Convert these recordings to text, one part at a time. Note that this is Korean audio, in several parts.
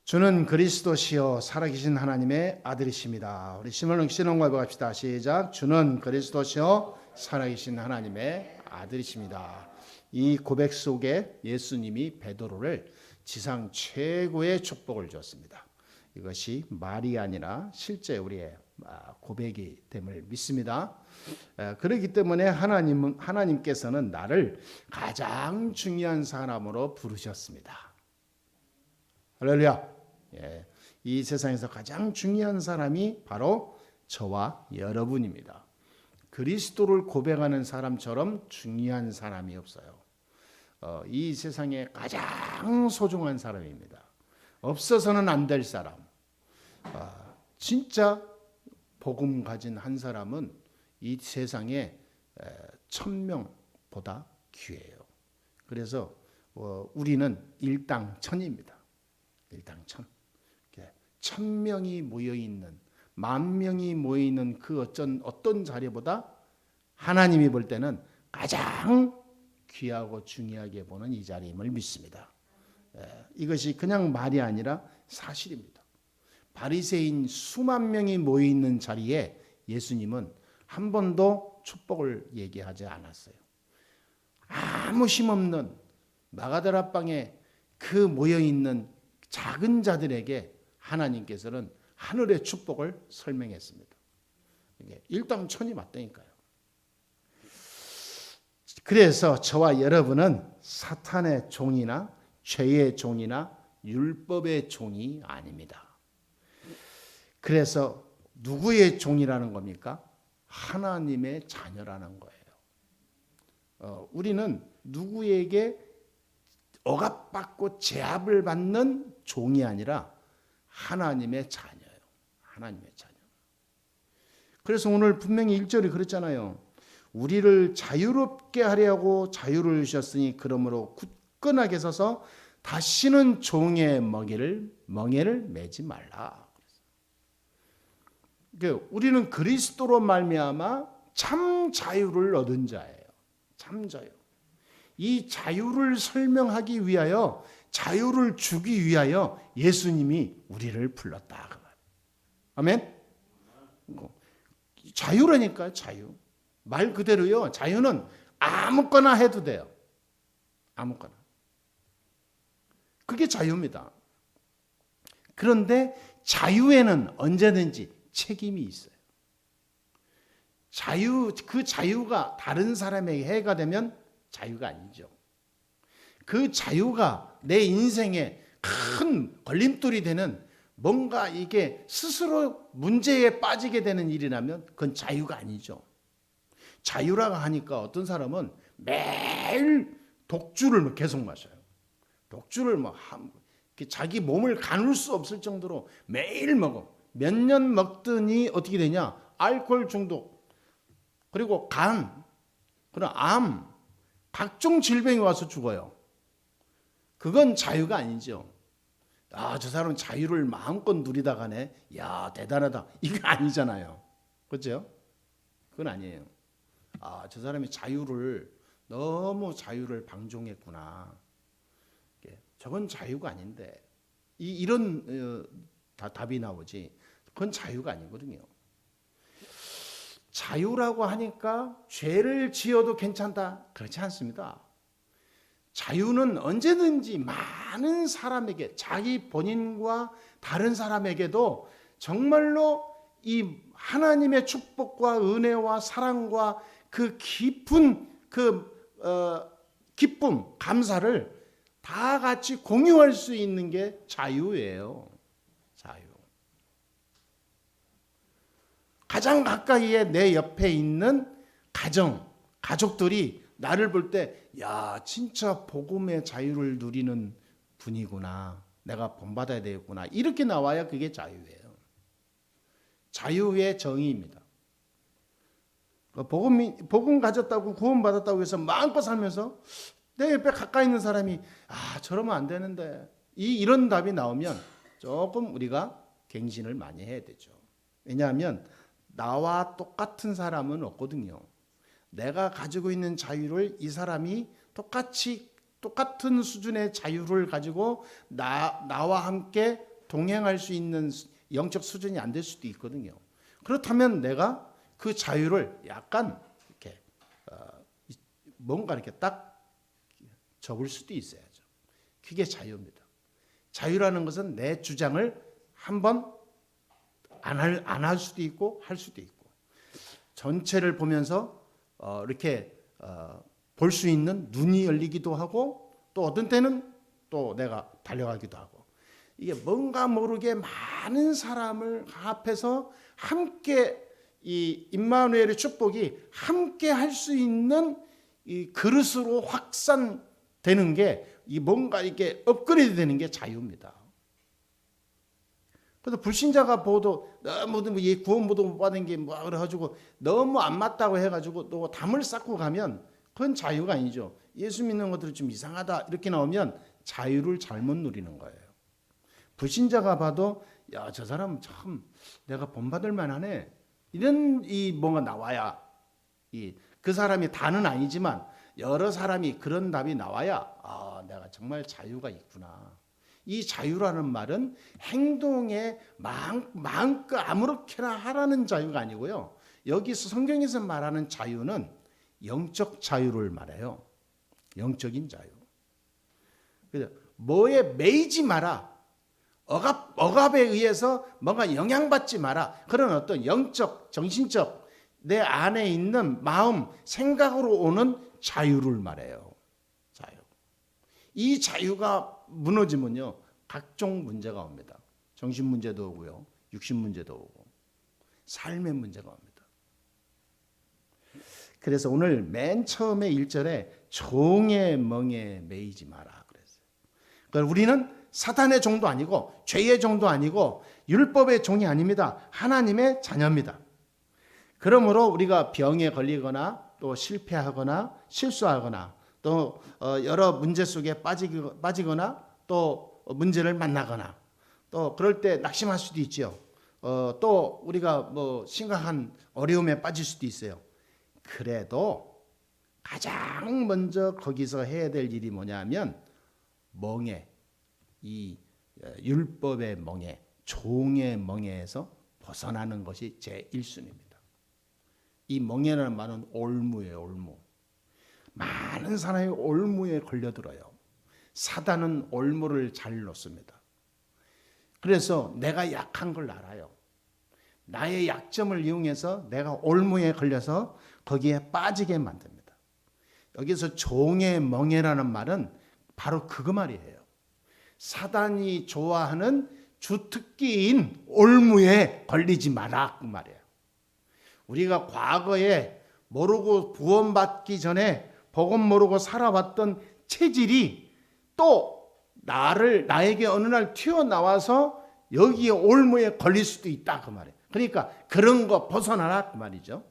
주는 그리스도시요 살아계신 하나님의 아들이십니다. 우리 시몬 신앙과 합시다. 시작. 주는 그리스도시요 살아계신 하나님의 아들이십니다. 이 고백 속에 예수님이 베드로를 지상 최고의 축복을 주었습니다. 이것이 말이 아니라 실제 우리의 고백이 됨을 믿습니다. 그렇기 때문에 하나님께서는 나를 가장 중요한 사람으로 부르셨습니다. 할렐루야. 이 세상에서 가장 중요한 사람이 바로 저와 여러분입니다. 그리스도를 고백하는 사람처럼 중요한 사람이 없어요. 이 세상에 가장 소중한 사람입니다. 없어서는 안 될 사람. 진짜 복음 가진 한 사람은 이 세상에 1000명보다 귀해요. 그래서 우리는 일당천입니다. 일당천. 1000명이 모여있는, 10,000명이 모여있는 그 어떤 자리보다 하나님이 볼 때는 가장 귀하고 중요하게 보는 이 자리임을 믿습니다. 이것이 그냥 말이 아니라 사실입니다. 바리새인 수만 명이 모여있는 자리에 예수님은 한 번도 축복을 얘기하지 않았어요. 아무 힘없는 마가다라방에 그 모여있는 작은 자들에게 하나님께서는 하늘의 축복을 설명했습니다. 이게 일당천이 맞다니까요. 그래서 저와 여러분은 사탄의 종이나 죄의 종이나 율법의 종이 아닙니다. 그래서 누구의 종이라는 겁니까? 하나님의 자녀라는 거예요. 우리는 누구에게 억압받고 제압을 받는 종이 아니라 하나님의 자녀예요. 하나님의 자녀. 그래서 오늘 분명히 1절이 그랬잖아요. 우리를 자유롭게 하려고 자유를 주셨으니 그러므로 굳건하게 서서 다시는 종의 멍에를 매지 말라. 그러니까 우리는 그리스도로 말미암아 참 자유를 얻은 자예요. 참 자유. 이 자유를 설명하기 위하여, 자유를 주기 위하여 예수님이 우리를 불렀다. 아멘? 자유라니까요, 자유. 말 그대로요, 자유는 아무거나 해도 돼요. 아무거나. 그게 자유입니다. 그런데 자유에는 언제든지 책임이 있어요. 그 자유가 다른 사람에게 해가 되면 자유가 아니죠. 그 자유가 내 인생에 큰 걸림돌이 되는, 뭔가 이게 스스로 문제에 빠지게 되는 일이라면 그건 자유가 아니죠. 자유라고 하니까 어떤 사람은 매일 독주를 계속 마셔요. 독주를 자기 몸을 가눌 수 없을 정도로 매일 먹어. 몇 년 먹더니 어떻게 되냐? 알코올 중독, 그리고 간, 그리고 암, 각종 질병이 와서 죽어요. 그건 자유가 아니죠. 저 사람은 자유를 마음껏 누리다가네. 야, 대단하다. 이거 아니잖아요. 그렇죠? 그건 아니에요. 저 사람이 너무 자유를 방종했구나. 저건 자유가 아닌데. 이런 답이 나오지. 그건 자유가 아니거든요. 자유라고 하니까 죄를 지어도 괜찮다. 그렇지 않습니다. 자유는 언제든지 많은 사람에게, 자기 본인과 다른 사람에게도 정말로 이 하나님의 축복과 은혜와 사랑과 그 깊은 기쁨, 감사를 다 같이 공유할 수 있는 게 자유예요. 자유. 가장 가까이에 내 옆에 있는 가족들이 나를 볼 때, 야, 진짜 복음의 자유를 누리는 분이구나. 내가 본받아야 되겠구나. 이렇게 나와야 그게 자유예요. 자유의 정의입니다. 복음 가졌다고, 구원받았다고 해서 마음껏 살면서 내 옆에 가까이 있는 사람이 저러면 안 되는데, 이런 답이 나오면 조금 우리가 갱신을 많이 해야 되죠. 왜냐하면 나와 똑같은 사람은 없거든요. 내가 가지고 있는 자유를 이 사람이 똑같은 수준의 자유를 가지고 나와 함께 동행할 수 있는 영적 수준이 안 될 수도 있거든요. 그렇다면 내가 그 자유를 약간 이렇게 뭔가 이렇게 딱 접을 수도 있어야죠. 그게 자유입니다. 자유라는 것은 내 주장을 한번 안 할 수도 있고 할 수도 있고, 전체를 보면서 이렇게 볼 수 있는 눈이 열리기도 하고, 또 어떤 때는 또 내가 달려가기도 하고, 이게 뭔가 모르게 많은 사람을 합해서 함께 이 임마누엘의 축복이 함께 할 수 있는 이 그릇으로 확산되는 게, 이 뭔가 이게 업그레이드 되는 게 자유입니다. 그래서 불신자가 보도 너무 구원보도 못 받은 게 뭐 그래가지고 너무 안 맞다고 해가지고 또 담을 쌓고 가면 그건 자유가 아니죠. 예수 믿는 것들이 좀 이상하다 이렇게 나오면 자유를 잘못 누리는 거예요. 불신자가 봐도 야, 저 사람 참 내가 본받을 만하네, 이런 이 뭔가 나와야, 그 사람이 다는 아니지만 여러 사람이 그런 답이 나와야 내가 정말 자유가 있구나. 이 자유라는 말은 행동에 마음껏 아무렇게나 하라는 자유가 아니고요. 여기서 성경에서 말하는 자유는 영적 자유를 말해요. 영적인 자유. 그래서 뭐에 매이지 마라. 억압에 의해서 뭔가 영향받지 마라. 그런 어떤 영적, 정신적 내 안에 있는 마음, 생각으로 오는 자유를 말해요. 자유. 이 자유가 무너지면요, 각종 문제가 옵니다. 정신 문제도 오고요, 육신 문제도 오고, 삶의 문제가 옵니다. 그래서 오늘 맨 처음에 1절에 종의 멍에 매이지 마라 그랬어요. 그러니까 우리는 사탄의 종도 아니고 죄의 종도 아니고 율법의 종이 아닙니다. 하나님의 자녀입니다. 그러므로 우리가 병에 걸리거나 또 실패하거나 실수하거나 또 여러 문제 속에 빠지거나 또 문제를 만나거나 또 그럴 때 낙심할 수도 있죠. 또 우리가 뭐 심각한 어려움에 빠질 수도 있어요. 그래도 가장 먼저 거기서 해야 될 일이 뭐냐면 멍에, 이 율법의 멍에, 종의 멍에에서 벗어나는 것이 제1순위입니다. 이 멍에라는 말은 올무예요. 올무. 많은 사람이 올무에 걸려들어요. 사단은 올무를 잘 놓습니다. 그래서 내가 약한 걸 알아요. 나의 약점을 이용해서 내가 올무에 걸려서 거기에 빠지게 만듭니다. 여기서 종의 멍에라는 말은 바로 그거 말이에요. 사단이 좋아하는 주특기인 올무에 걸리지 마라 그 말이에요. 우리가 과거에 모르고 구원받기 전에 복음 모르고 살아왔던 체질이 또 나에게 어느 날 튀어나와서 여기에 올무에 걸릴 수도 있다 그 말이에요. 그러니까 그런 거 벗어나라 그 말이죠.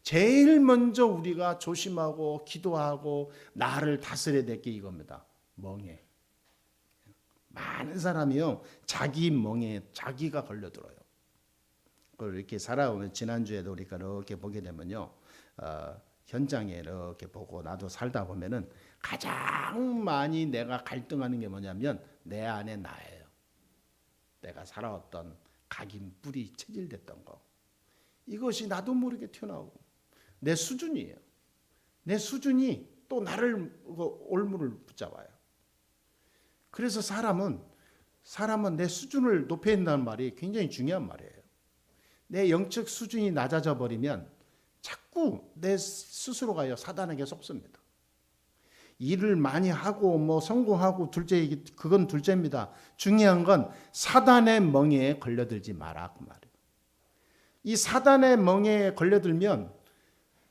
제일 먼저 우리가 조심하고 기도하고 나를 다스려야 될 게 이겁니다. 멍에. 많은 사람이요, 자기 멍에 자기가 걸려들어요. 그걸 이렇게 살아오면, 지난주에도 우리가 이렇게 보게 되면요, 현장에 이렇게 보고 나도 살다 보면은 가장 많이 내가 갈등하는 게 뭐냐면 내 안에 나예요. 내가 살아왔던 각인 뿌리 체질됐던 거, 이것이 나도 모르게 튀어나오고 내 수준이에요. 내 수준이 또 나를 올무를 붙잡아요. 그래서 사람은 내 수준을 높여야 한다는 말이 굉장히 중요한 말이에요. 내 영적 수준이 낮아져 버리면 자꾸 내 스스로가요, 사단에게 속습니다. 일을 많이 하고 뭐 성공하고 그건 둘째입니다. 중요한 건 사단의 멍에에 걸려들지 마라 그 말이에요. 이 사단의 멍에에 걸려들면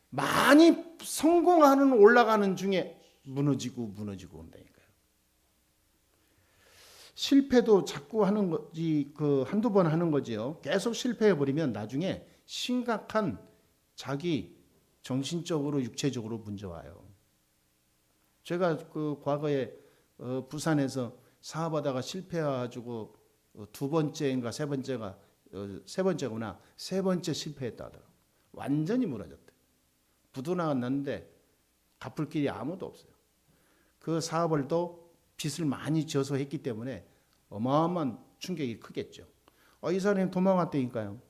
많이 성공하는 올라가는 중에 무너지고 온다니까요. 실패도 자꾸 하는 거지, 한두 번 하는 거지요. 계속 실패해 버리면 나중에 심각한 자기 정신적으로 육체적으로 문제 와요. 제가 과거에 부산에서 사업하다가 실패해가지고 두 번째인가 세 번째구나, 세 번째 실패했다 하더라고. 완전히 무너졌대. 부도 나갔는데 갚을 길이 아무도 없어요. 그 사업을 또 빚을 많이 져서 했기 때문에 어마어마한 충격이 크겠죠. 이 사람이 도망갔다니까요.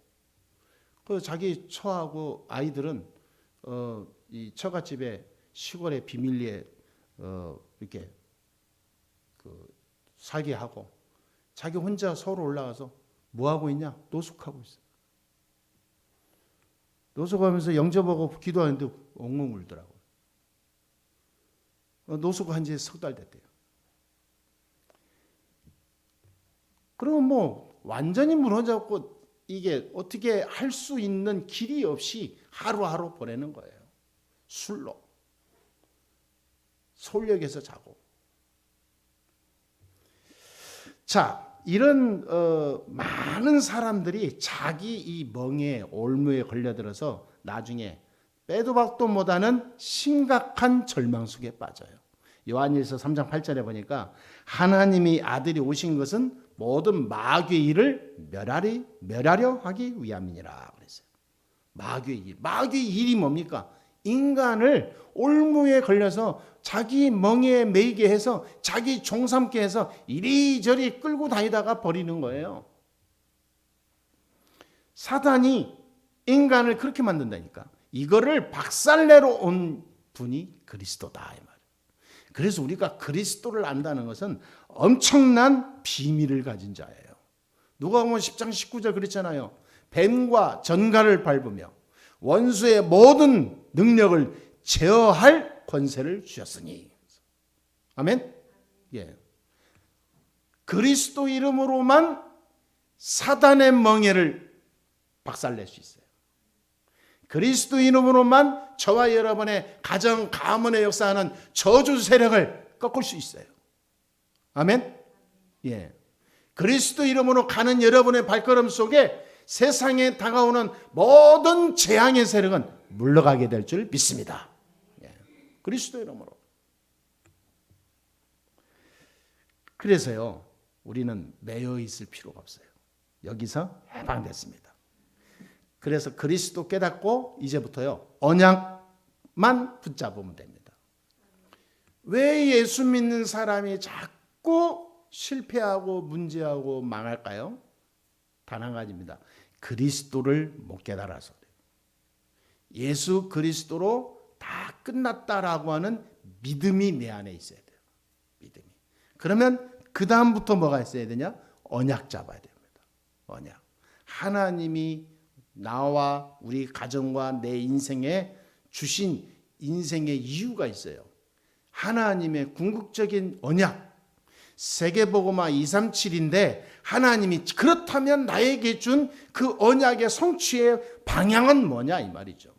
그 자기 처하고 아이들은 이 처갓집에 시골의 비밀리에 이렇게 살게 하고 자기 혼자 서울 올라가서 뭐 하고 있냐? 노숙하고 있어요. 노숙하면서 영접하고 기도하는데 엉엉 울더라고요. 노숙한 지 석 달 됐대요. 그러면 뭐 완전히 무너졌고 이게 어떻게 할 수 있는 길이 없이 하루하루 보내는 거예요. 술로. 서울역에서 자고. 자, 이런 많은 사람들이 자기 이 멍에 올무에 걸려들어서 나중에 빼도 박도 못하는 심각한 절망 속에 빠져요. 요한일서 3장 8절에 보니까 하나님이 아들이 오신 것은 모든 마귀의 일을 멸하려 하기 위함이니라 그랬어요. 마귀의 일. 마귀의 일이 뭡니까? 인간을 올무에 걸려서 자기 멍에 매이게 해서 자기 종삼게 해서 이리저리 끌고 다니다가 버리는 거예요. 사단이 인간을 그렇게 만든다니까. 이거를 박살내러 온 분이 그리스도다 이 말이에요. 그래서 우리가 그리스도를 안다는 것은 엄청난 비밀을 가진 자예요. 누가복음 10장 19절 그랬잖아요. 뱀과 전갈을 밟으며 원수의 모든 능력을 제어할 권세를 주셨으니. 아멘. 예. 그리스도 이름으로만 사단의 멍에를 박살낼 수 있어요. 그리스도 이름으로만 저와 여러분의 가정 가문에 역사하는 저주 세력을 꺾을 수 있어요. 아멘. 예. 그리스도 이름으로 가는 여러분의 발걸음 속에 세상에 다가오는 모든 재앙의 세력은 물러가게 될 줄 믿습니다. 예. 그리스도 이름으로. 그래서요, 우리는 매여 있을 필요가 없어요. 여기서 해방됐습니다. 그래서 그리스도 깨닫고 이제부터요, 언약만 붙잡으면 됩니다. 왜 예수 믿는 사람이 자꾸 실패하고 문제하고 망할까요? 단 한 가지입니다. 그리스도를 못 깨달아서 그래요. 예수 그리스도로 다 끝났다라고 하는 믿음이 내 안에 있어야 돼요. 믿음이. 그러면 그 다음부터 뭐가 있어야 되냐? 언약 잡아야 됩니다. 언약. 하나님이 나와 우리 가정과 내 인생에 주신 인생의 이유가 있어요. 하나님의 궁극적인 언약. 세계복음화 237인데 하나님이 그렇다면 나에게 준 그 언약의 성취의 방향은 뭐냐 이 말이죠.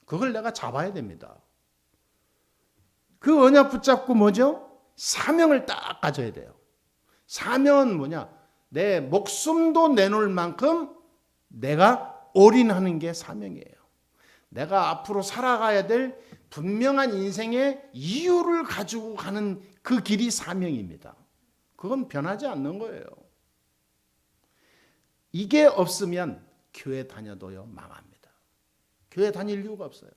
그걸 내가 잡아야 됩니다. 그 언약 붙잡고 뭐죠? 사명을 딱 가져야 돼요. 사명은 뭐냐? 내 목숨도 내놓을 만큼 내가 올인하는 게 사명이에요. 내가 앞으로 살아가야 될 분명한 인생의 이유를 가지고 가는 그 길이 사명입니다. 그건 변하지 않는 거예요. 이게 없으면 교회 다녀도요 망합니다. 교회 다닐 이유가 없어요.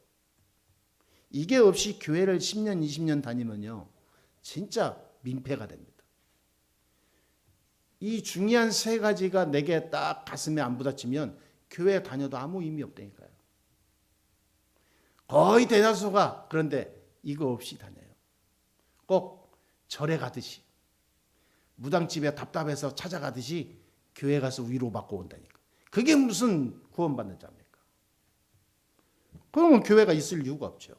이게 없이 교회를 10년, 20년 다니면요 진짜 민폐가 됩니다. 이 중요한 세 가지가 내게 딱 가슴에 안 부딪히면 교회 다녀도 아무 의미 없다니까요. 거의 대다수가 그런데 이거 없이 다녀요. 꼭 절에 가듯이 무당집에 답답해서 찾아가듯이 교회 가서 위로받고 온다니까. 그게 무슨 구원받는 자입니까? 그러면 교회가 있을 이유가 없죠.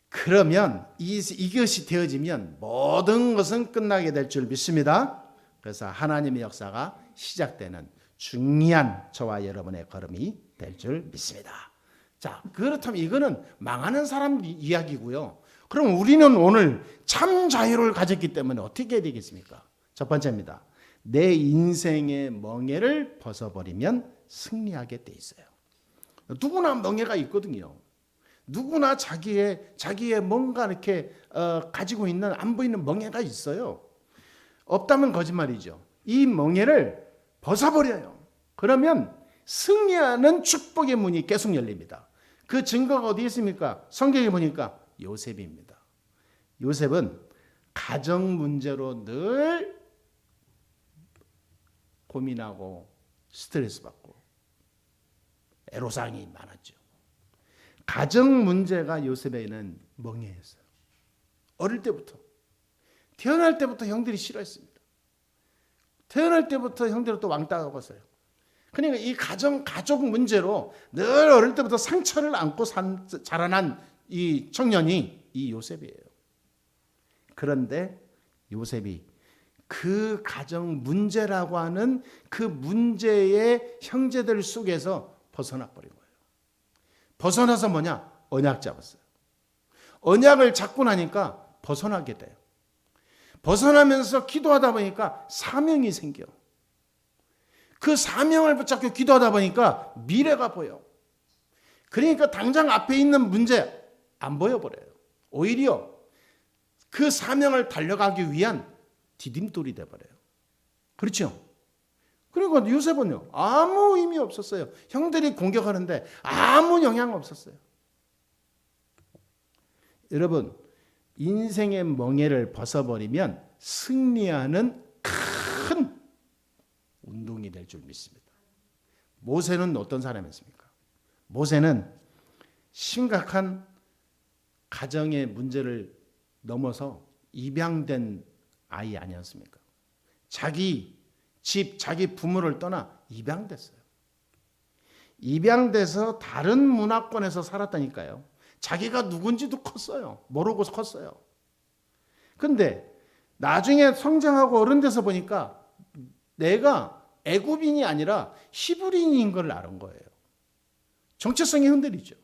그러면 이것이 되어지면 모든 것은 끝나게 될 줄 믿습니다. 그래서 하나님의 역사가 시작되는 중요한 저와 여러분의 걸음이 될 줄 믿습니다. 자, 그렇다면 이거는 망하는 사람 이야기고요. 그럼 우리는 오늘 참 자유를 가졌기 때문에 어떻게 해야 되겠습니까? 첫 번째입니다. 내 인생의 멍에를 벗어버리면 승리하게 돼 있어요. 누구나 멍에가 있거든요. 누구나 자기의 뭔가 이렇게 가지고 있는 안 보이는 멍에가 있어요. 없다면 거짓말이죠. 이 멍에를 벗어버려요. 그러면 승리하는 축복의 문이 계속 열립니다. 그 증거가 어디 있습니까? 성경에 보니까 요셉입니다. 요셉은 가정 문제로 늘 고민하고 스트레스 받고 애로사항이 많았죠. 가정 문제가 요셉에게는 멍해였어요. 어릴 때부터, 태어날 때부터 형들이 싫어했습니다. 태어날 때부터 형들은 또 왕따 먹었어요. 그러니까 이 가족 문제로 늘 어릴 때부터 상처를 안고 자라난 이 청년이 이 요셉이에요. 그런데 요셉이 그 가정 문제라고 하는 그 문제의 형제들 속에서 벗어나 버린 거예요. 벗어나서 뭐냐? 언약 잡았어요. 언약을 잡고 나니까 벗어나게 돼요. 벗어나면서 기도하다 보니까 사명이 생겨. 그 사명을 붙잡고 기도하다 보니까 미래가 보여. 그러니까 당장 앞에 있는 문제 안 보여버려요. 오히려 그 사명을 달려가기 위한 디딤돌이 돼버려요. 그렇죠? 그러니까 요셉은요, 아무 의미 없었어요. 형들이 공격하는데 아무 영향 없었어요. 여러분, 인생의 멍에를 벗어버리면 승리하는 큰 운동이 될 줄 믿습니다. 모세는 어떤 사람이었습니까? 모세는 심각한 가정의 문제를 넘어서 입양된 아이 아니었습니까? 자기 집, 자기 부모를 떠나 입양됐어요. 입양돼서 다른 문화권에서 살았다니까요. 자기가 누군지도 컸어요. 모르고 컸어요. 근데 나중에 성장하고 어른 돼서 보니까 내가 애굽인이 아니라 히브리인인 걸 아는 거예요. 정체성이 흔들리죠.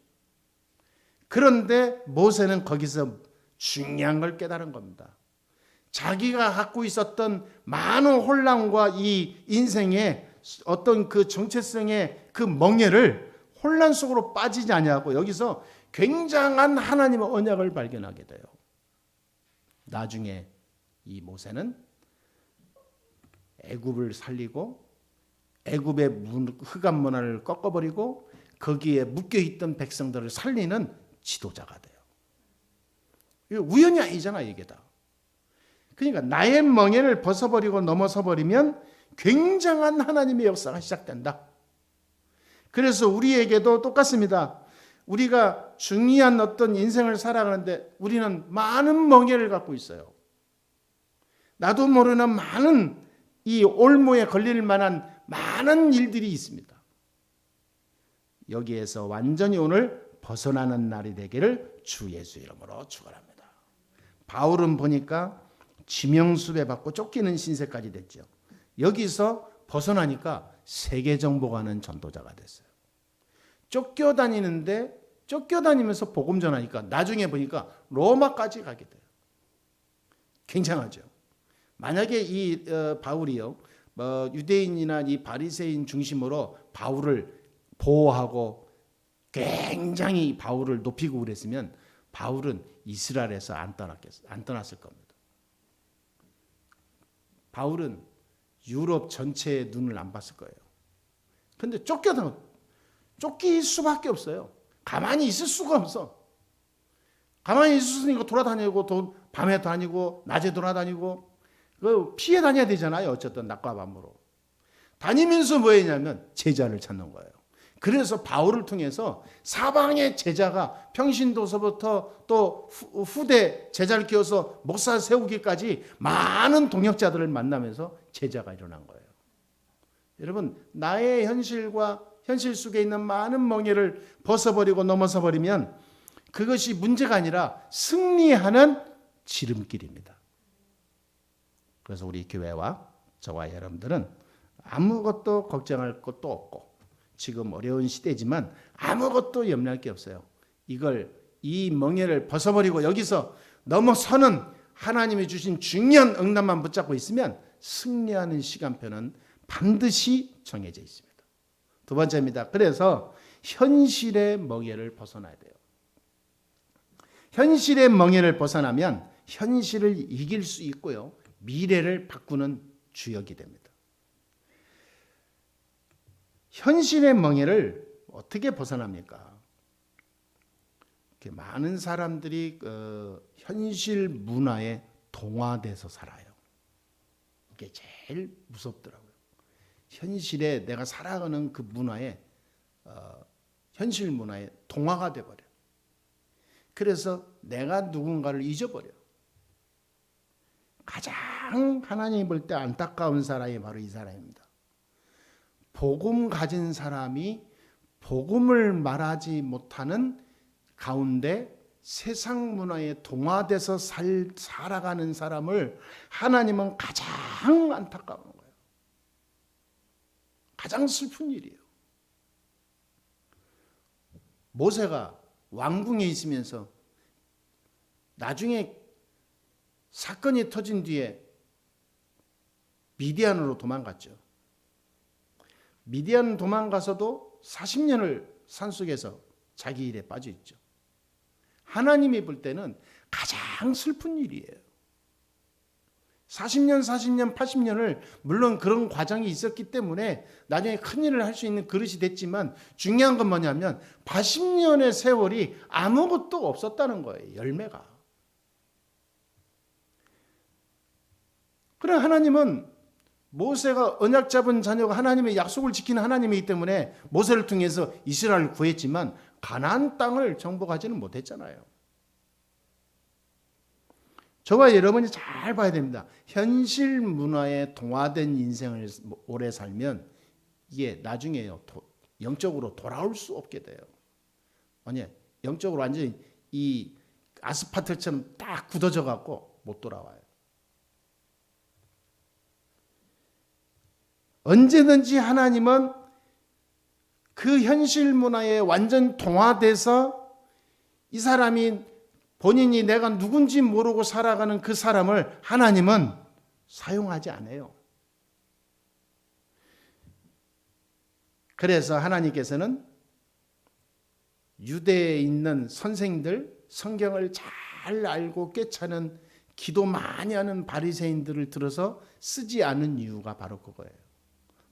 그런데 모세는 거기서 중요한 걸 깨달은 겁니다. 자기가 갖고 있었던 많은 혼란과 이 인생의 어떤 그 정체성의 그 멍에를 혼란 속으로 빠지지 아니하고 여기서 굉장한 하나님의 언약을 발견하게 돼요. 나중에 이 모세는 애굽을 살리고 애굽의 흑암 문화를 꺾어버리고 거기에 묶여있던 백성들을 살리는 지도자가 돼요. 이거 우연이 아니잖아, 이게 다. 그러니까 나의 멍에를 벗어버리고 넘어서 버리면 굉장한 하나님의 역사가 시작된다. 그래서 우리에게도 똑같습니다. 우리가 중요한 어떤 인생을 살아가는데 우리는 많은 멍에를 갖고 있어요. 나도 모르는 많은 이 올무에 걸릴 만한 많은 일들이 있습니다. 여기에서 완전히 오늘 벗어나는 날이 되기를 주 예수 이름으로 축원합니다. 바울은 보니까 지명수배 받고 쫓기는 신세까지 됐죠. 여기서 벗어나니까 세계 정복하는 전도자가 됐어요. 쫓겨다니면서 복음 전하니까 나중에 보니까 로마까지 가게 돼요. 굉장하죠. 만약에 이 바울이요, 유대인이나 이 바리새인 중심으로 바울을 보호하고 굉장히 바울을 높이고 그랬으면 바울은 이스라엘에서 안 떠났을 겁니다. 바울은 유럽 전체의 눈을 안 봤을 거예요. 그런데 쫓길 수밖에 없어요. 가만히 있을 수가 없어. 가만히 있으니까 돌아다니고 밤에 다니고 낮에 돌아다니고 피해 다녀야 되잖아요. 어쨌든 낮과 밤으로. 다니면서 뭐 했냐면 제자를 찾는 거예요. 그래서 바울을 통해서 사방의 제자가 평신도서부터 또 후대 제자를 키워서 목사 세우기까지 많은 동역자들을 만나면서 제자가 일어난 거예요. 여러분, 나의 현실과 현실 속에 있는 많은 멍에를 벗어버리고 넘어서 버리면 그것이 문제가 아니라 승리하는 지름길입니다. 그래서 우리 교회와 저와 여러분들은 아무것도 걱정할 것도 없고 지금 어려운 시대지만 아무것도 염려할 게 없어요. 이 멍에를 벗어버리고 여기서 넘어서는 하나님이 주신 중요한 응답만 붙잡고 있으면 승리하는 시간표는 반드시 정해져 있습니다. 두 번째입니다. 그래서 현실의 멍에를 벗어나야 돼요. 현실의 멍에를 벗어나면 현실을 이길 수 있고요. 미래를 바꾸는 주역이 됩니다. 현실의 멍에를 어떻게 벗어납니까? 많은 사람들이 현실 문화에 동화돼서 살아요. 이게 제일 무섭더라고요. 현실에 내가 살아가는 그 문화에 현실 문화에 동화가 돼버려. 그래서 내가 누군가를 잊어버려. 가장 하나님이 볼 때 안타까운 사람이 바로 이 사람입니다. 복음 가진 사람이 복음을 말하지 못하는 가운데 세상 문화에 동화돼서 살아가는 사람을 하나님은 가장 안타까운 거예요. 가장 슬픈 일이에요. 모세가 왕궁에 있으면서 나중에 사건이 터진 뒤에 미디안으로 도망갔죠. 미디안 도망가서도 40년을 산속에서 자기 일에 빠져 있죠. 하나님이 볼 때는 가장 슬픈 일이에요. 40년, 80년을 물론 그런 과정이 있었기 때문에 나중에 큰일을 할 수 있는 그릇이 됐지만 중요한 건 뭐냐면 80년의 세월이 아무것도 없었다는 거예요. 열매가. 그래 하나님은 모세가 언약 잡은 자녀가 하나님의 약속을 지키는 하나님이기 때문에 모세를 통해서 이스라엘을 구했지만 가나안 땅을 정복하지는 못했잖아요. 저와 여러분이 잘 봐야 됩니다. 현실 문화에 동화된 인생을 오래 살면 이게 나중에요 영적으로 돌아올 수 없게 돼요. 아니 영적으로 완전히 이 아스파트처럼 딱 굳어져 갖고 못 돌아와요. 언제든지 하나님은 그 현실 문화에 완전 동화돼서 이 사람이 본인이 내가 누군지 모르고 살아가는 그 사람을 하나님은 사용하지 않아요. 그래서 하나님께서는 유대에 있는 선생들, 성경을 잘 알고 꿰차는 기도 많이 하는 바리새인들을 들어서 쓰지 않은 이유가 바로 그거예요.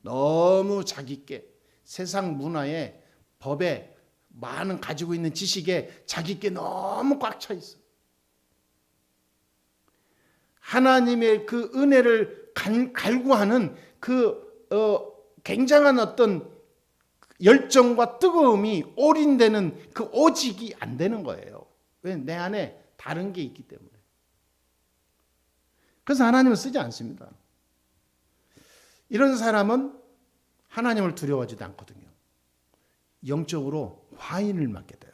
너무 자기께 세상 문화에 법에 많은 가지고 있는 지식에 자기께 너무 꽉 차 있어. 하나님의 그 은혜를 갈구하는 그 굉장한 어떤 열정과 뜨거움이 올인되는 그 오직이 안 되는 거예요. 왜? 내 안에 다른 게 있기 때문에. 그래서 하나님은 쓰지 않습니다. 이런 사람은 하나님을 두려워하지도 않거든요. 영적으로 화인을 맞게 돼요.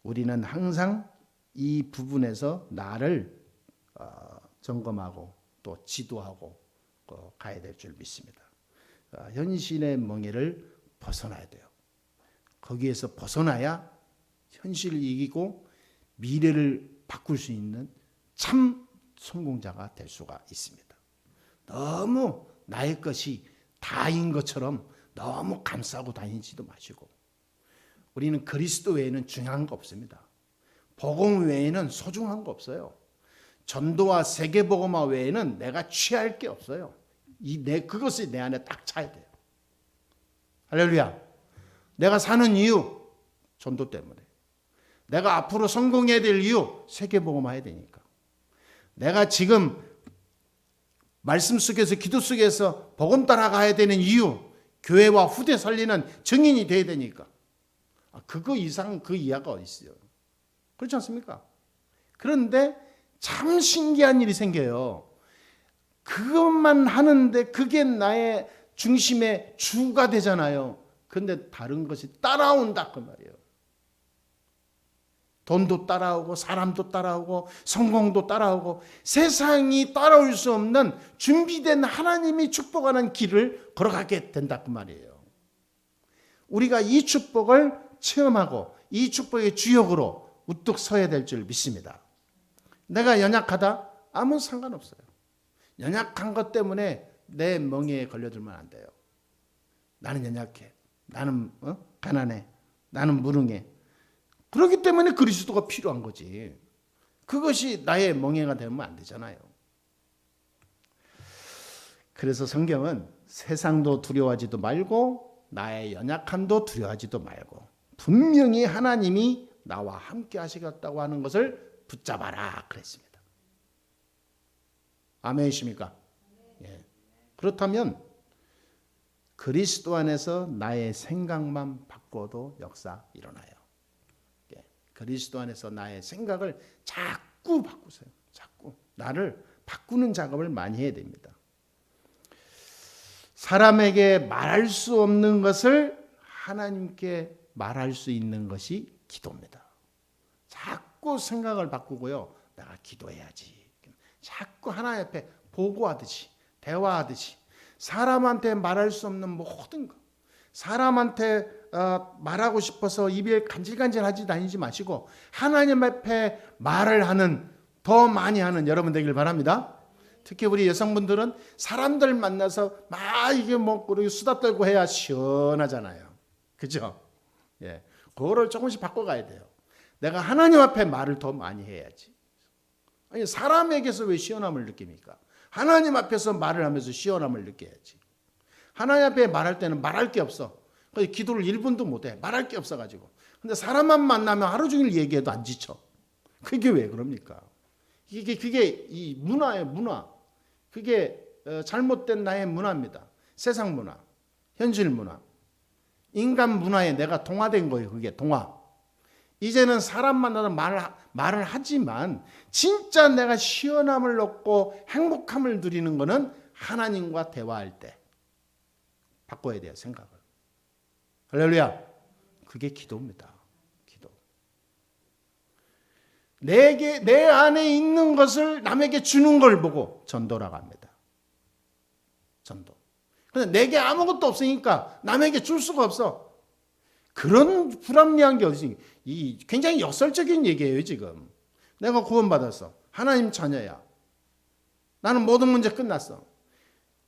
우리는 항상 이 부분에서 나를 점검하고 또 지도하고 가야 될 줄 믿습니다. 현실의 멍에를 벗어나야 돼요. 거기에서 벗어나야 현실을 이기고 미래를 바꿀 수 있는 참 성공자가 될 수가 있습니다. 너무 나의 것이 다인 것처럼 너무 감싸고 다니지도 마시고 우리는 그리스도 외에는 중요한 거 없습니다. 복음 외에는 소중한 거 없어요. 전도와 세계복음화 외에는 내가 취할 게 없어요. 그것이 내 안에 딱 차야 돼요. 할렐루야. 내가 사는 이유 전도 때문에. 내가 앞으로 성공해야 될 이유 세계복음화 해야 되니까. 내가 지금 말씀 속에서 기도 속에서 복음 따라가야 되는 이유 교회와 후대 살리는 증인이 돼야 되니까. 그거 이상 그 이하가 어디 있어요. 그렇지 않습니까? 그런데 참 신기한 일이 생겨요. 그것만 하는데 그게 나의 중심의 주가 되잖아요. 그런데 다른 것이 따라온다 그 말이에요. 돈도 따라오고 사람도 따라오고 성공도 따라오고 세상이 따라올 수 없는 준비된 하나님이 축복하는 길을 걸어가게 된다 그 말이에요. 우리가 이 축복을 체험하고 이 축복의 주역으로 우뚝 서야 될 줄 믿습니다. 내가 연약하다? 아무 상관없어요. 연약한 것 때문에 내 멍에에 걸려들면 안 돼요. 나는 연약해. 나는 가난해. 나는 무능해. 그렇기 때문에 그리스도가 필요한 거지. 그것이 나의 멍에가 되면 안 되잖아요. 그래서 성경은 세상도 두려워하지도 말고 나의 연약함도 두려워하지도 말고 분명히 하나님이 나와 함께 하시겠다고 하는 것을 붙잡아라 그랬습니다. 아멘이십니까? 예. 그렇다면 그리스도 안에서 나의 생각만 바꿔도 역사 일어나요. 예. 그리스도 안에서 나의 생각을 자꾸 바꾸세요. 자꾸 나를 바꾸는 작업을 많이 해야 됩니다. 사람에게 말할 수 없는 것을 하나님께 말할 수 있는 것이 기도입니다. 자꾸 생각을 바꾸고요. 내가 기도해야지. 자꾸 하나님 앞에 보고하듯이 대화하듯이 사람한테 말할 수 없는 모든 것, 사람한테 말하고 싶어서 입에 간질간질하지 다니지 마시고 하나님 앞에 말을 하는, 더 많이 하는 여러분 되길 바랍니다. 특히 우리 여성분들은 사람들 만나서 막 이게 뭐 수다 떨고 해야 시원하잖아요. 그죠? 예, 그거를 조금씩 바꿔가야 돼요. 내가 하나님 앞에 말을 더 많이 해야지. 아니, 사람에게서 왜 시원함을 느낍니까? 하나님 앞에서 말을 하면서 시원함을 느껴야지. 하나님 앞에 말할 때는 말할 게 없어. 기도를 1분도 못해. 말할 게 없어가지고. 근데 사람만 만나면 하루 종일 얘기해도 안 지쳐. 그게 왜 그럽니까? 그게 이 문화예요, 문화. 그게 잘못된 나의 문화입니다. 세상 문화, 현실 문화. 인간 문화에 내가 동화된 거예요. 그게 동화. 이제는 사람 만나서 말을 하지만 진짜 내가 시원함을 얻고 행복함을 누리는 거는 하나님과 대화할 때 바꿔야 돼요, 생각을. 할렐루야. 그게 기도입니다. 기도. 내 안에 있는 것을 남에게 주는 걸 보고 전도라고 합니다. 전도. 근데 내게 아무것도 없으니까 남에게 줄 수가 없어. 그런 불합리한 게 어디서, 이 굉장히 역설적인 얘기예요, 지금. 내가 구원받았어. 하나님 자녀야. 나는 모든 문제 끝났어.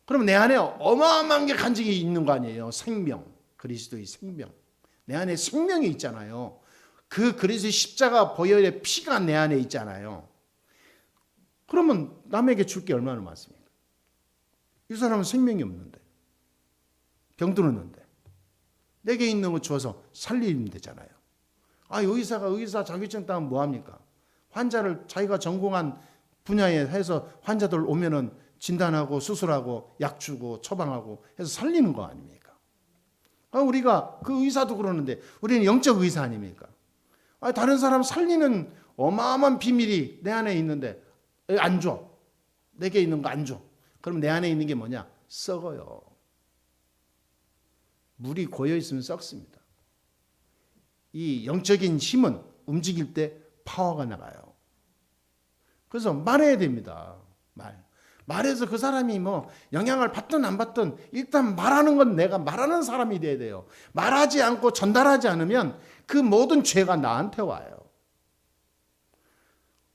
그럼 내 안에 어마어마한 게 간직이 있는 거 아니에요? 생명. 그리스도의 생명. 내 안에 생명이 있잖아요. 그 그리스도의 십자가 보혈의 피가 내 안에 있잖아요. 그러면 남에게 줄 게 얼마나 많습니까? 이 사람은 생명이 없는데, 병들었는데 내게 있는 거 줘서 살리면 되잖아요. 의사 자격증 따면 뭐합니까? 환자를 자기가 전공한 분야에 해서 환자들 오면은 진단하고 수술하고 약 주고 처방하고 해서 살리는 거 아닙니까? 우리가 그 의사도 그러는데 우리는 영적 의사 아닙니까? 다른 사람 살리는 어마어마한 비밀이 내 안에 있는데 안 줘. 내게 있는 거 안 줘. 그럼 내 안에 있는 게 뭐냐? 썩어요. 물이 고여 있으면 썩습니다. 이 영적인 힘은 움직일 때 파워가 나가요. 그래서 말해야 됩니다. 말해서 그 사람이 뭐 영향을 받든 안 받든 일단 말하는 건 내가 말하는 사람이 돼야 돼요. 말하지 않고 전달하지 않으면 그 모든 죄가 나한테 와요.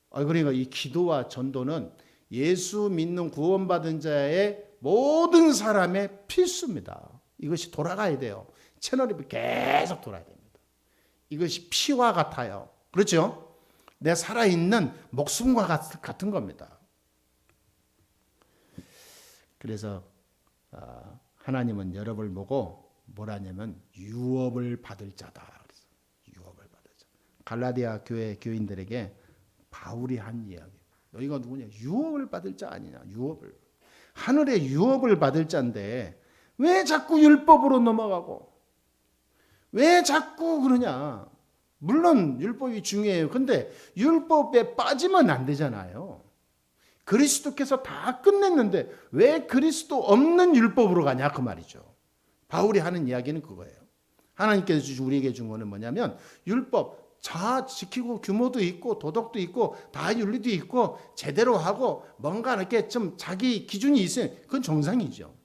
그러니까 이 기도와 전도는 예수 믿는 구원받은 자의 모든 사람의 필수입니다. 이것이 돌아가야 돼요. 채널이 계속 돌아야 됩니다. 이것이 피와 같아요. 그렇죠? 내 살아있는 목숨과 같은 겁니다. 그래서 하나님은 여러분을 보고 뭐라냐면 유업을 받을 자다. 유업을 받을 자. 갈라디아 교회 교인들에게 바울이 한 이야기. 너희가 누구냐? 유업을 받을 자 아니냐? 유업을. 하늘의 유업을 받을 자인데 왜 자꾸 율법으로 넘어가고 왜 자꾸 그러냐? 물론 율법이 중요해요. 근데 율법에 빠지면 안 되잖아요. 그리스도께서 다 끝냈는데 왜 그리스도 없는 율법으로 가냐 그 말이죠. 바울이 하는 이야기는 그거예요. 하나님께서 우리에게 준 거는 뭐냐면 율법 다 지키고 규모도 있고 도덕도 있고 다 윤리도 있고 제대로 하고 뭔가 이렇게 좀 자기 기준이 있으면 그건 정상이죠.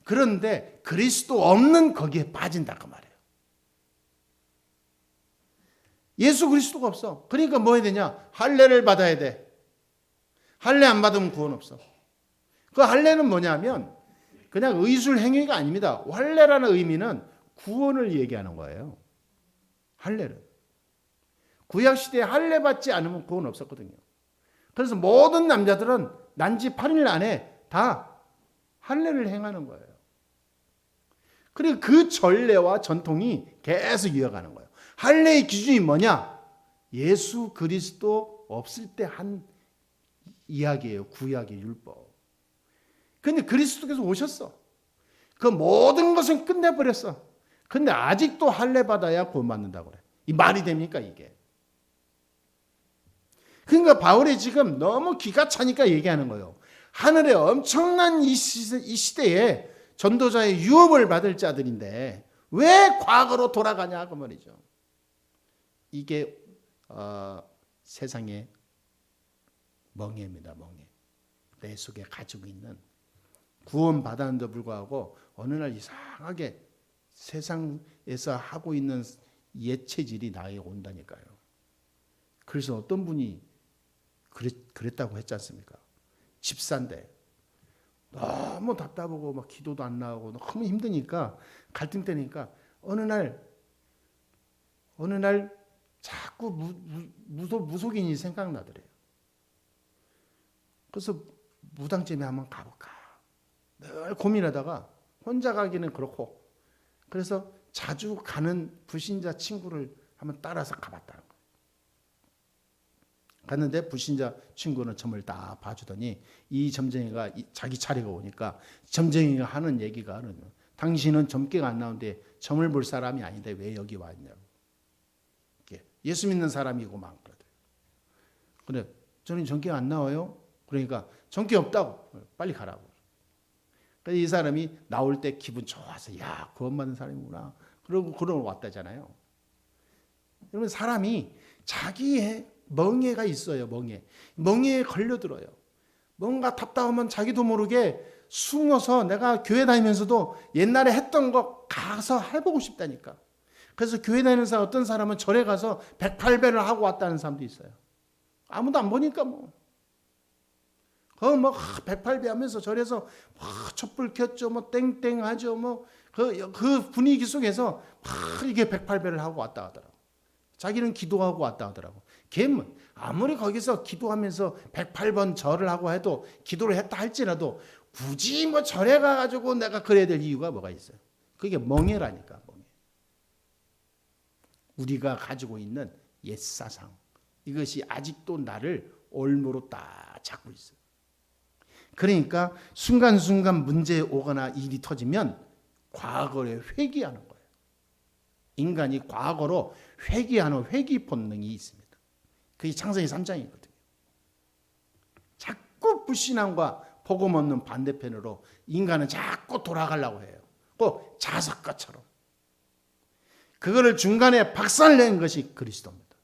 그런데 그리스도 없는 거기에 빠진다 그 말이에요. 예수 그리스도가 없어. 그러니까 뭐 해야 되냐? 할례를 받아야 돼. 할례 안 받으면 구원 없어. 그 할례는 뭐냐면 그냥 의술 행위가 아닙니다. 할례라는 의미는 구원을 얘기하는 거예요. 할례를. 구약시대에 할례 받지 않으면 구원 없었거든요. 그래서 모든 남자들은 난지 8일 안에 다 할례를 행하는 거예요. 그리고 그 전례와 전통이 계속 이어가는 거예요. 할례의 기준이 뭐냐? 예수 그리스도 없을 때 한 이야기예요. 구약의 율법. 근데 그리스도께서 오셨어. 그 모든 것을 끝내버렸어. 근데 아직도 할례 받아야 구원받는다고 그래. 이 말이 됩니까 이게? 그러니까 바울이 지금 너무 기가 차니까 얘기하는 거예요. 하늘의 엄청난 이 시대에 전도자의 유업을 받을 자들인데 왜 과거로 돌아가냐 그 말이죠. 이게 세상의 멍해입니다. 멍해. 내 속에 가지고 있는 구원 받았는데도 불구하고 어느 날 이상하게 세상에서 하고 있는 옛 체질이 나에게 온다니까요. 그래서 어떤 분이 그랬다고 했지 않습니까? 집사인데 너무 답답하고 막 기도도 안 나오고 너무 힘드니까 갈등되니까 어느 날 자꾸 무속인이 생각나더래요. 그래서 무당집에 한번 가볼까 늘 고민하다가 혼자 가기는 그렇고 그래서 자주 가는 불신자 친구를 한번 따라서 가봤다는 거예요. 갔는데 불신자 친구는 점을 다 봐주더니 이 점쟁이가 자기 차례가 오니까 점쟁이가 하는 얘기가 당신은 점괘가 안 나오는데 점을 볼 사람이 아닌데 왜 여기 왔냐고. 예수 믿는 사람이고만 그러더라고요. 근데 저는 점괘가 안 나와요. 그러니까 점괘 없다고 빨리 가라고. 그래서 이 사람이 나올 때 기분 좋아서 야 구원받는 사람이구나. 그러고 왔다잖아요. 여러분 사람이 자기의 멍해가 있어요. 멍해에 걸려들어요. 뭔가 답답하면 자기도 모르게 숨어서 내가 교회 다니면서도 옛날에 했던 거 가서 해보고 싶다니까. 그래서 교회 다니는 사람 어떤 사람은 절에 가서 108배를 하고 왔다는 사람도 있어요. 아무도 안 보니까 뭐. 뭐 108배 하면서 절에서 촛불 켰죠. 뭐 땡땡 하죠. 뭐 그 분위기 속에서 이게 108배를 하고 왔다 하더라고. 자기는 기도하고 왔다 하더라고. 걔는 아무리 거기서 기도하면서 108번 절을 하고 해도 기도를 했다 할지라도 굳이 뭐 절에 가가지고 내가 그래야 될 이유가 뭐가 있어요? 그게 멍해라니까. 멍해. 우리가 가지고 있는 옛사상 이것이 아직도 나를 올무로 딱 잡고 있어요. 그러니까 순간순간 문제 오거나 일이 터지면 과거에 회귀하는 거예요. 인간이 과거로 회귀하는 회귀 본능이 있습니다. 그게 창세기 3장이거든요. 자꾸 불신앙과 복음 없는 반대편으로 인간은 자꾸 돌아가려고 해요. 꼭 자석가처럼. 그거를 중간에 박살낸 것이 그리스도입니다.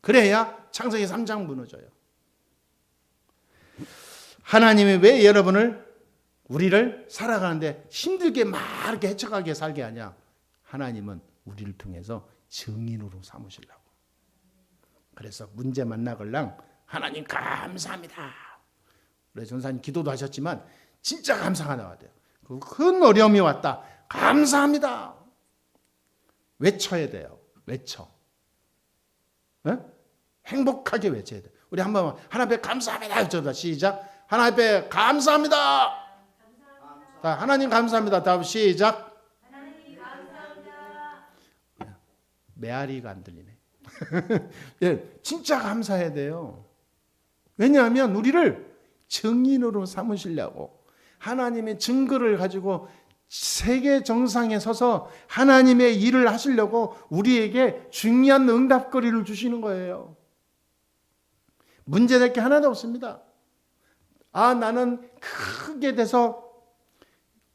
그래야 창세기 3장 무너져요. 하나님이 왜 우리를 살아가는데 힘들게 막 이렇게 헤쳐가게 살게 하냐? 하나님은 우리를 통해서 증인으로 삼으시려고. 그래서 문제 만나걸랑 하나님 감사합니다. 우리 전사님 기도도 하셨지만 진짜 감사가 나와야 돼요. 큰 어려움이 왔다. 감사합니다. 외쳐야 돼요. 외쳐. 네? 행복하게 외쳐야 돼요. 우리 한번 하나님 감사합니다. 외쳐다 시작. 하나님 감사합니다. 자, 하나님 감사합니다. 다음 시작. 하나님 감사합니다. 메아리가 안 들리네. 네, 진짜 감사해야 돼요. 왜냐하면 우리를 증인으로 삼으시려고 하나님의 증거를 가지고 세계 정상에 서서 하나님의 일을 하시려고 우리에게 중요한 응답거리를 주시는 거예요. 문제될 게 하나도 없습니다. 나는 크게 돼서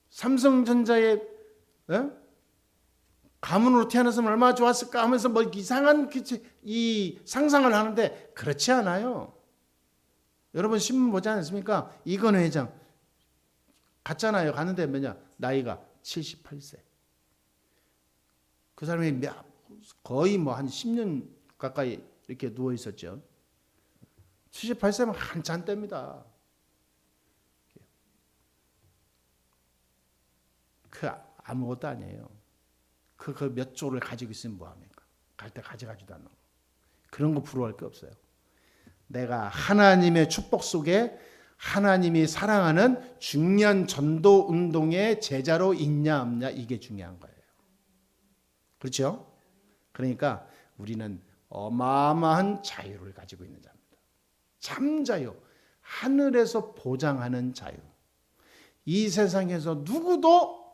삼성전자의 가문으로 태어났으면 얼마나 좋았을까 하면서 뭐 이상한 이 상상을 하는데 그렇지 않아요. 여러분 신문 보지 않습니까? 이건희 회장 갔잖아요. 갔는데 뭐냐? 나이가 78세. 그 사람이 거의 뭐 한 10년 가까이 이렇게 누워 있었죠. 78세면 한참 때입니다. 그 아무것도 아니에요. 그 몇 조를 가지고 있으면 뭐합니까? 갈 때 가져가지도 않는 거. 그런 거 부러워할 게 없어요. 내가 하나님의 축복 속에 하나님이 사랑하는 중요한 전도 운동의 제자로 있냐 없냐 이게 중요한 거예요. 그렇죠? 그러니까 우리는 어마어마한 자유를 가지고 있는 자입니다. 참 자유. 하늘에서 보장하는 자유. 이 세상에서 누구도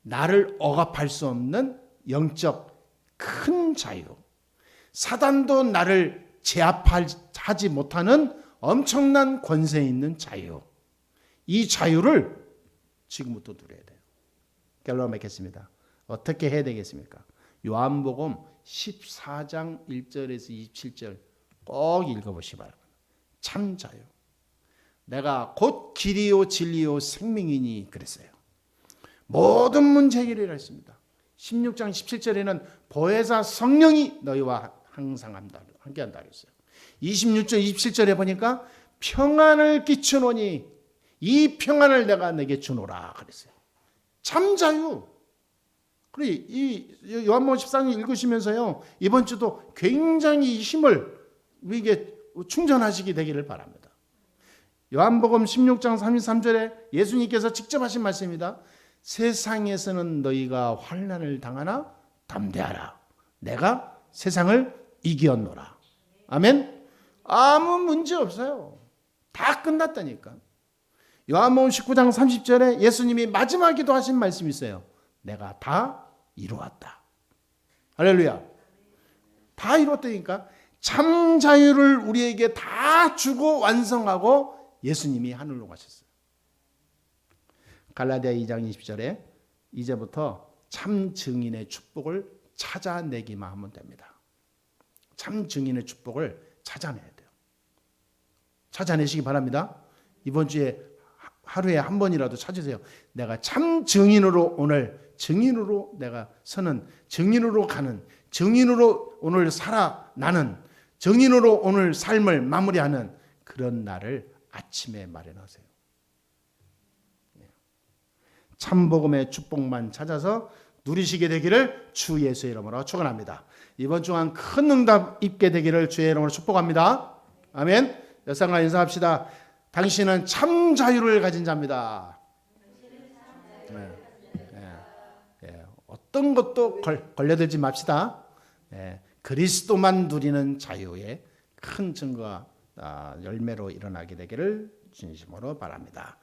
나를 억압할 수 없는 영적 큰 자유. 사단도 나를 제압하지 못하는 엄청난 권세 있는 자유. 이 자유를 지금부터 누려야 돼요. 결론 맺겠습니다. 어떻게 해야 되겠습니까? 요한복음 14장 1절에서 27절 꼭 읽어보시기 바랍니다. 참 자유. 내가 곧 길이요 진리요 생명이니 그랬어요. 모든 문제 해결이라 했습니다. 16장 17절에는 보혜사 성령이 너희와 항상 함께한다 그랬어요. 26절 27절에 보니까 평안을 끼치노니 이 평안을 내가 내게 주노라 그랬어요. 참 자유. 그래 이 요한복음 14장 읽으시면서요 이번 주도 굉장히 힘을 우리에게 충전하시게 되기를 바랍니다. 요한복음 16장 33절에 예수님께서 직접 하신 말씀입니다. 세상에서는 너희가 환난을 당하나 담대하라. 내가 세상을 이겼노라. 아멘. 아무 문제 없어요. 다 끝났다니까. 요한복음 19장 30절에 예수님이 마지막 기도하신 말씀이 있어요. 내가 다 이루었다. 할렐루야. 다 이루었다니까. 참 자유를 우리에게 다 주고 완성하고 예수님이 하늘로 가셨어요. 갈라디아 2장 20절에 이제부터 참 증인의 축복을 찾아내기만 하면 됩니다. 참 증인의 축복을 찾아내야 돼요. 찾아내시기 바랍니다. 이번 주에 하루에 한 번이라도 찾으세요. 내가 참 증인으로 오늘 증인으로 내가 서는 증인으로 가는 증인으로 오늘 살아나는 증인으로 오늘 삶을 마무리하는 그런 날을 아침에 마련하세요. 참복음의 축복만 찾아서 누리시게 되기를 주 예수의 이름으로 축원합니다. 이번 주간 큰 응답 입게 되기를 주의 이름으로 축복합니다. 아멘. 여러분과 인사합시다. 당신은 참 자유를 가진 자입니다. 어떤 것도 걸려들지 맙시다. 그리스도만 누리는 자유의 큰 증거와 열매로 일어나게 되기를 진심으로 바랍니다.